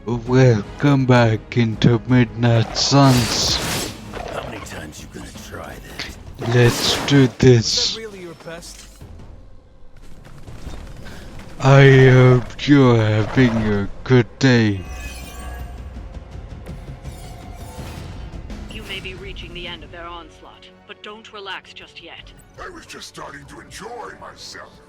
Welcome back into Midnight Suns. How many times you gonna try that? Let's do Is this. that really your best? I hope you're having a good day. You may be reaching the end of their onslaught, but don't relax just yet. I was just starting to enjoy myself.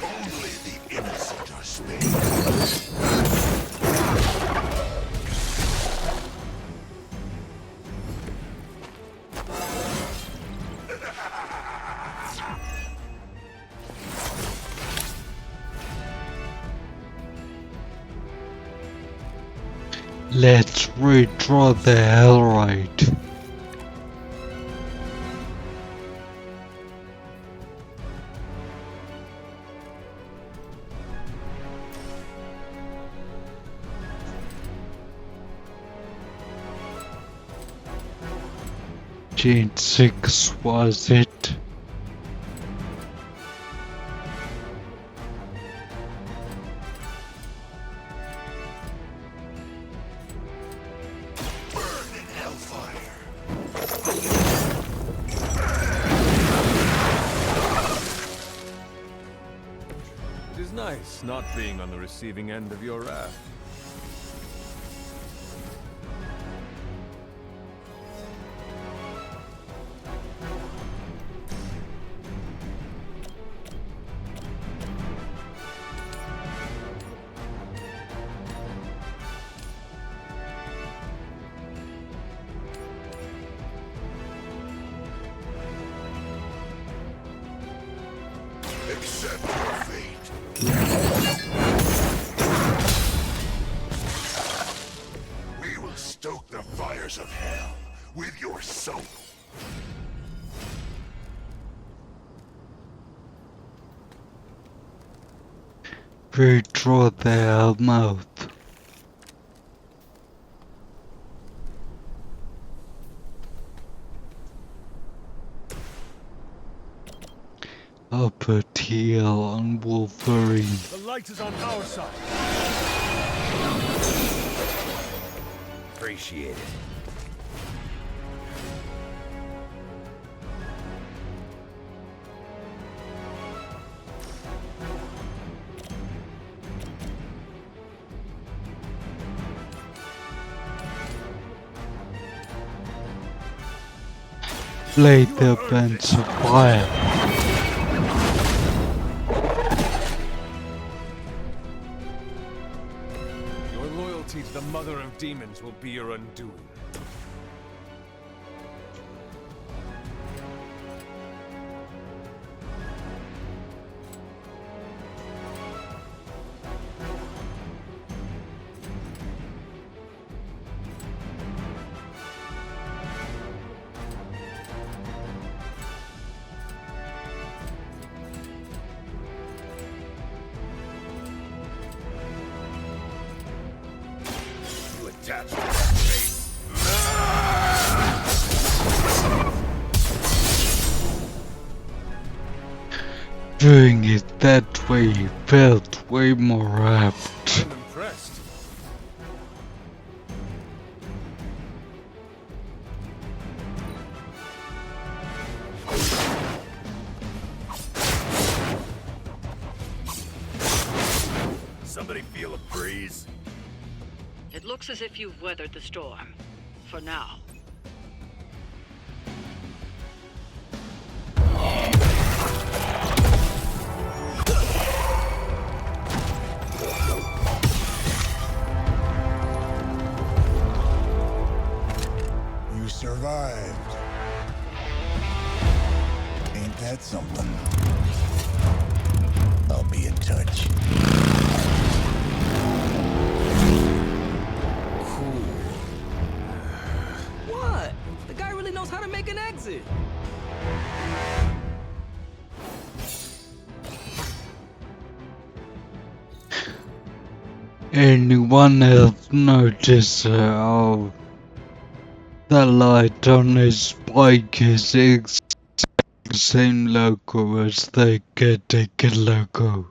Only the innocent are spared. Let's redraw the Hellrite. Chain 6 was it? Burn in hellfire. It is nice not being on the receiving end of your wrath. Accept your fate. We will stoke the fires of hell with your soul. Redraw the Hellmouth. Upper TL on Wolverine. The light is on our side. Appreciate it. Blade the Bands of Fire. Your loyalty to the Mother of Demons will be your undoing. You attach to that fate. Doing it that way felt way more apt. I'm impressed. Somebody feel a breeze? It looks as if you've weathered the storm. For now. You survived. Ain't that something? I'll be in touch. Anyone else notice how the light on his bike is exact same logo as the caretaker logo?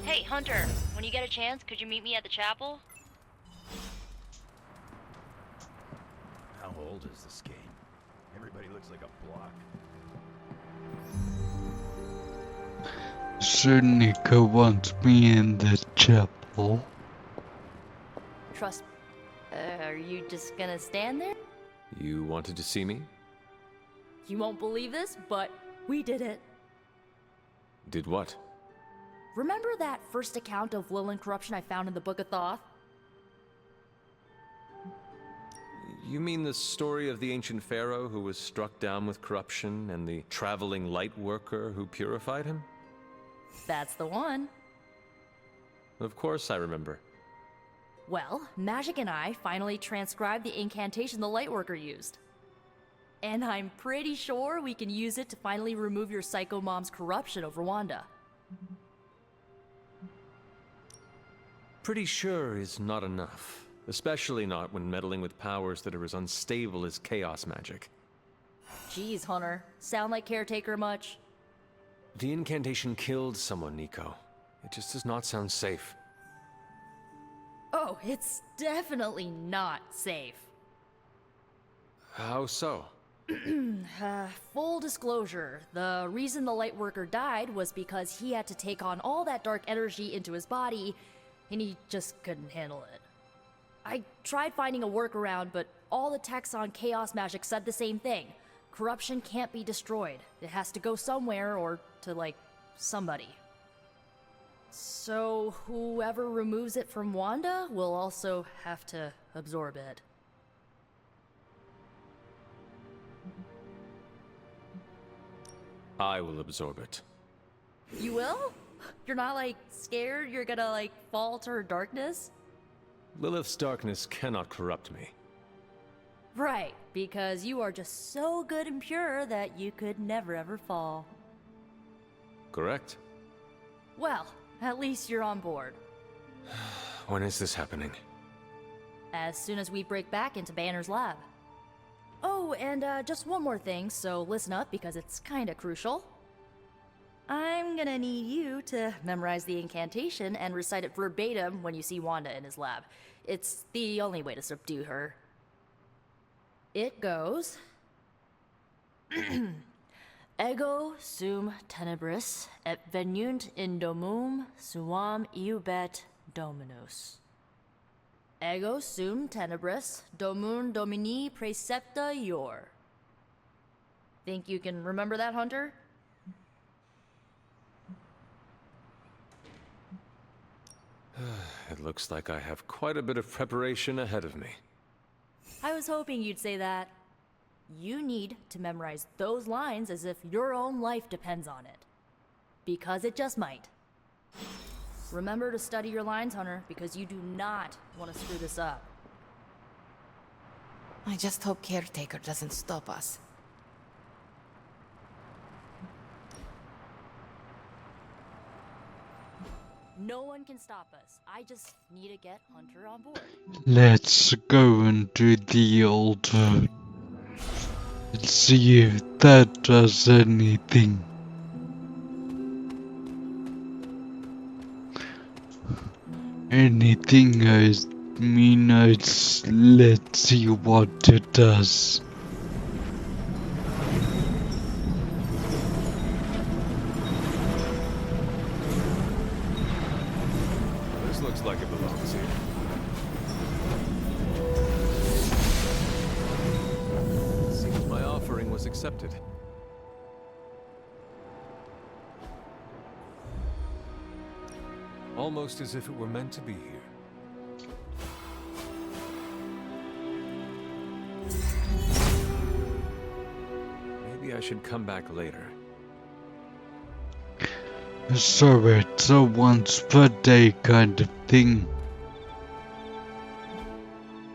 Hey, Hunter, when you get a chance, could you meet me at the chapel? How old is this game? Everybody looks like a block. So Nico wants me in the chapel. Trust. Are you just gonna stand there? You wanted to see me? You won't believe this, but we did it. Did what? Remember that first account of Lilin corruption I found in the Book of Thoth? You mean the story of the ancient pharaoh who was struck down with corruption and the traveling light worker who purified him? That's the one. Of course I remember. Well, Magic and I finally transcribed the incantation the Lightworker used. And I'm pretty sure we can use it to finally remove your psycho mom's corruption over Wanda. Pretty sure is not enough. Especially not when meddling with powers that are as unstable as chaos magic. Jeez, Hunter. Sound like Caretaker much? The incantation killed someone, Nico. It just does not sound safe. Oh, it's definitely not safe. How so? Full disclosure, the reason the Lightworker died was because he had to take on all that dark energy into his body, and he just couldn't handle it. I tried finding a workaround, but all the texts on chaos magic said the same thing. Corruption can't be destroyed. It has to go somewhere or to, like, somebody. So whoever removes it from Wanda will also have to absorb it. I will absorb it. You will? You're not, like, scared you're gonna, like, fall to her darkness? Lilith's darkness cannot corrupt me. Right, because you are just so good and pure that you could never ever fall. Correct? Well, at least you're on board. When is this happening? As soon as we break back into Banner's lab. Oh, and just one more thing, so listen up because it's kinda crucial. I'm gonna need you to memorize the incantation and recite it verbatim when you see Wanda in his lab. It's the only way to subdue her. It goes... Ego sum tenebris et venunt in domum suam iubet dominus. Ego sum tenebris domum domini precepta ior. Think you can remember that, Hunter? It looks like I have quite a bit of preparation ahead of me. I was hoping you'd say that. You need to memorize those lines as if your own life depends on it. Because it just might. Remember to study your lines, Hunter, because you do not want to screw this up. I just hope Caretaker doesn't stop us. No one can stop us. I just need to get Hunter on board. Let's go and do the altar. Let's see if that does anything. Anything I mean, let's see what it does. This looks like it belongs here. Seems my offering was accepted. Almost as if it were meant to be here. Maybe I should come back later. So it's a once per day kind of thing.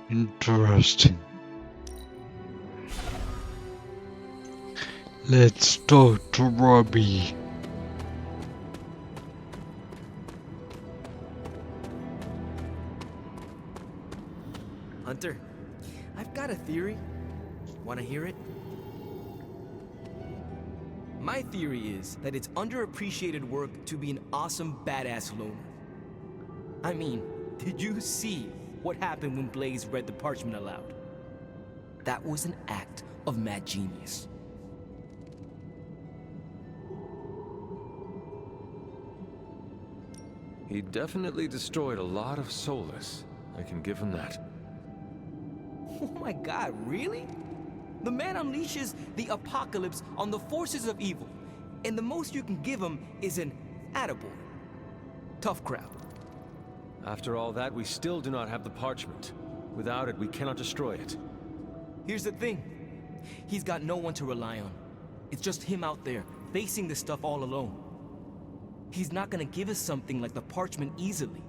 Interesting. Let's talk to Robbie. Hunter, I've got a theory. Want to hear it? My theory is that it's underappreciated work to be an awesome badass loner. I mean, did you see what happened when Blaze read the parchment aloud? That was an act of mad genius. He definitely destroyed a lot of Souless. I can give him that. Oh my god, really? The man unleashes the apocalypse on the forces of evil, and the most you can give him is an attaboy. Tough crap. After all that, we still do not have the parchment. Without it, we cannot destroy it. Here's the thing. He's got no one to rely on. It's just him out there, facing this stuff all alone. He's not gonna give us something like the parchment easily.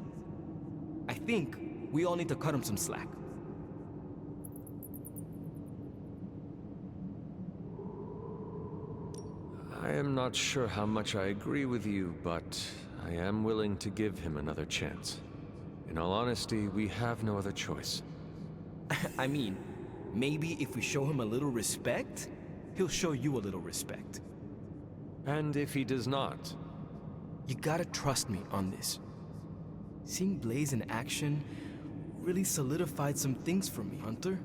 I think we all need to cut him some slack. I am not sure how much I agree with you, but I am willing to give him another chance. In all honesty, we have no other choice. I mean, maybe if we show him a little respect, he'll show you a little respect. And if he does not? You gotta trust me on this. Seeing Blaze in action really solidified some things for me, Hunter.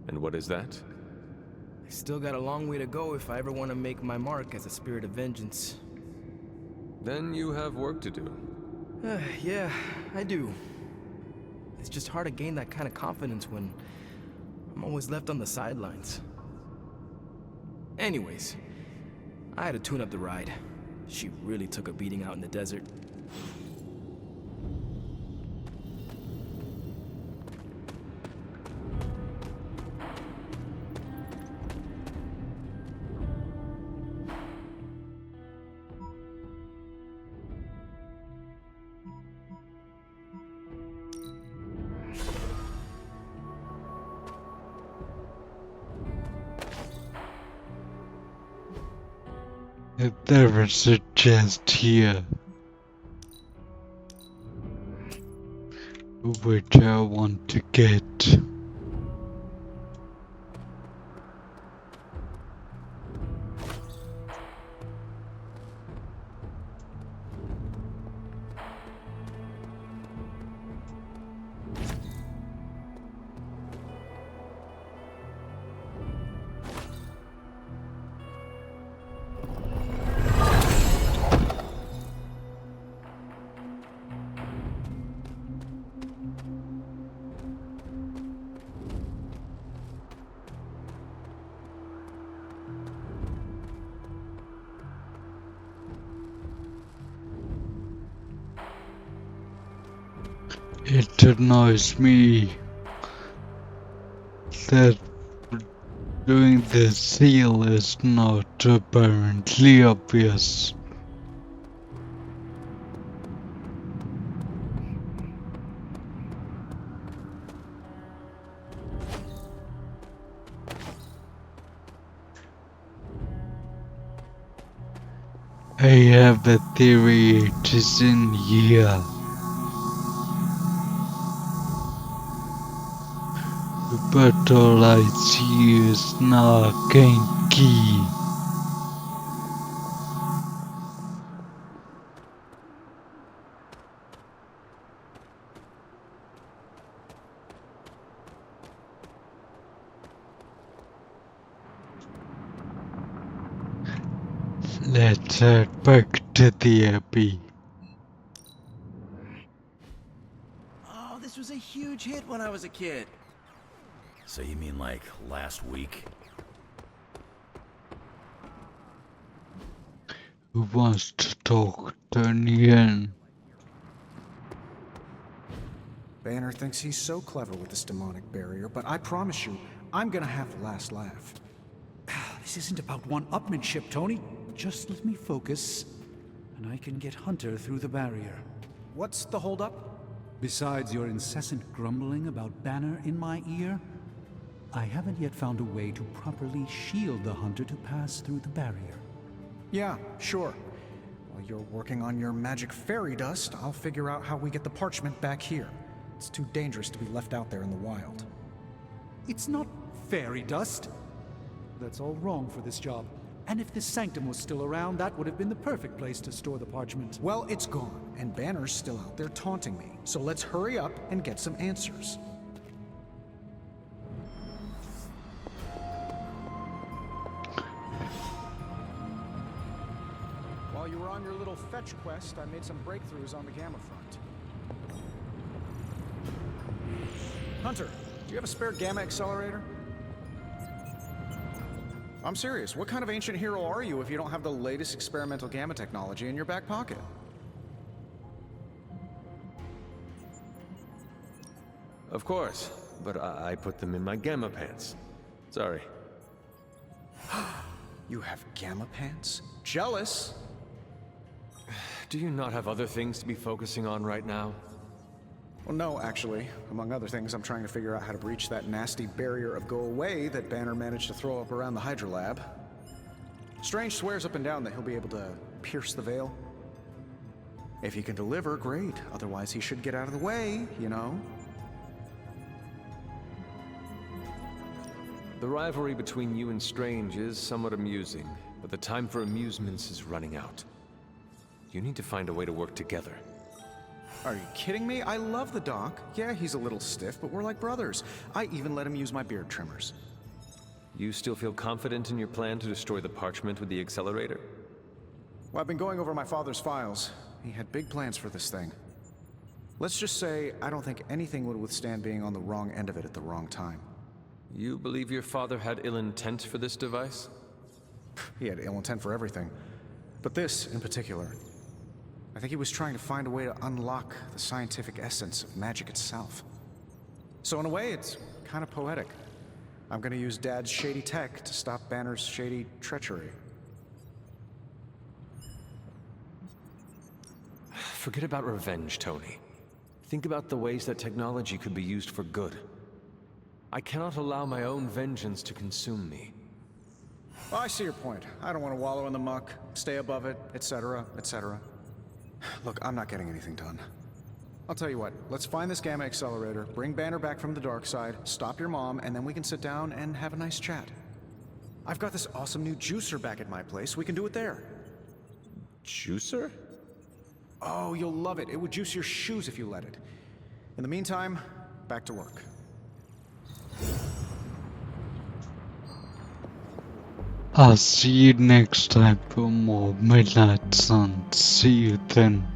And what is that? I still got a long way to go if I ever want to make my mark as a spirit of vengeance. Then you have work to do. Yeah, I do. It's just hard to gain that kind of confidence when I'm always left on the sidelines. Anyways, I had to tune up the ride. She really took a beating out in the desert. If there is a chest here, which I want to get. It annoys me that doing the seal is not apparently obvious. I have a theory, it is in here. But all I see is an arcane key. Let's head back to the Abbey. Oh, this was a huge hit when I was a kid. So you mean like last week? Who wants to talk to Nian? Banner thinks he's so clever with this demonic barrier, but I promise you, I'm gonna have the last laugh. This isn't about one-upmanship, Tony. Just let me focus, and I can get Hunter through the barrier. What's the holdup? Besides your incessant grumbling about Banner in my ear, I haven't yet found a way to properly shield the hunter to pass through the barrier. Yeah, sure. While you're working on your magic fairy dust, I'll figure out how we get the parchment back here. It's too dangerous to be left out there in the wild. It's not fairy dust. That's all wrong for this job. And if this sanctum was still around, that would have been the perfect place to store the parchment. Well, it's gone, and Banner's still out there taunting me. So let's hurry up and get some answers. While you were on your little fetch quest, I made some breakthroughs on the Gamma front. Hunter, do you have a spare Gamma accelerator? I'm serious. What kind of ancient hero are you if you don't have the latest experimental Gamma technology in your back pocket? Of course, but I put them in my Gamma pants. Sorry. You have Gamma pants? Jealous? Do you not have other things to be focusing on right now? Well, no, actually. Among other things, I'm trying to figure out how to breach that nasty barrier of go away that Banner managed to throw up around the Hydra lab. Strange swears up and down that he'll be able to pierce the veil. If he can deliver, great. Otherwise, he should get out of the way, you know? The rivalry between you and Strange is somewhat amusing, but the time for amusements is running out. You need to find a way to work together. Are you kidding me? I love the Doc. Yeah, he's a little stiff, but we're like brothers. I even let him use my beard trimmers. You still feel confident in your plan to destroy the parchment with the accelerator? Well, I've been going over my father's files. He had big plans for this thing. Let's just say I don't think anything would withstand being on the wrong end of it at the wrong time. You believe your father had ill intent for this device? He had ill intent for everything. But this, in particular. I think he was trying to find a way to unlock the scientific essence of magic itself. So in a way, it's kind of poetic. I'm gonna use Dad's shady tech to stop Banner's shady treachery. Forget about revenge, Tony. Think about the ways that technology could be used for good. I cannot allow my own vengeance to consume me. Well, I see your point. I don't want to wallow in the muck, stay above it, etc., etc. Look, I'm not getting anything done. I'll tell you what, let's find this Gamma accelerator, bring Banner back from the dark side, stop your mom, and then we can sit down and have a nice chat. I've got this awesome new juicer back at my place. We can do it there. Juicer? Oh, you'll love it. It would juice your shoes if you let it. In the meantime, back to work. I'll see you next time for more Midnight Sun. See you then.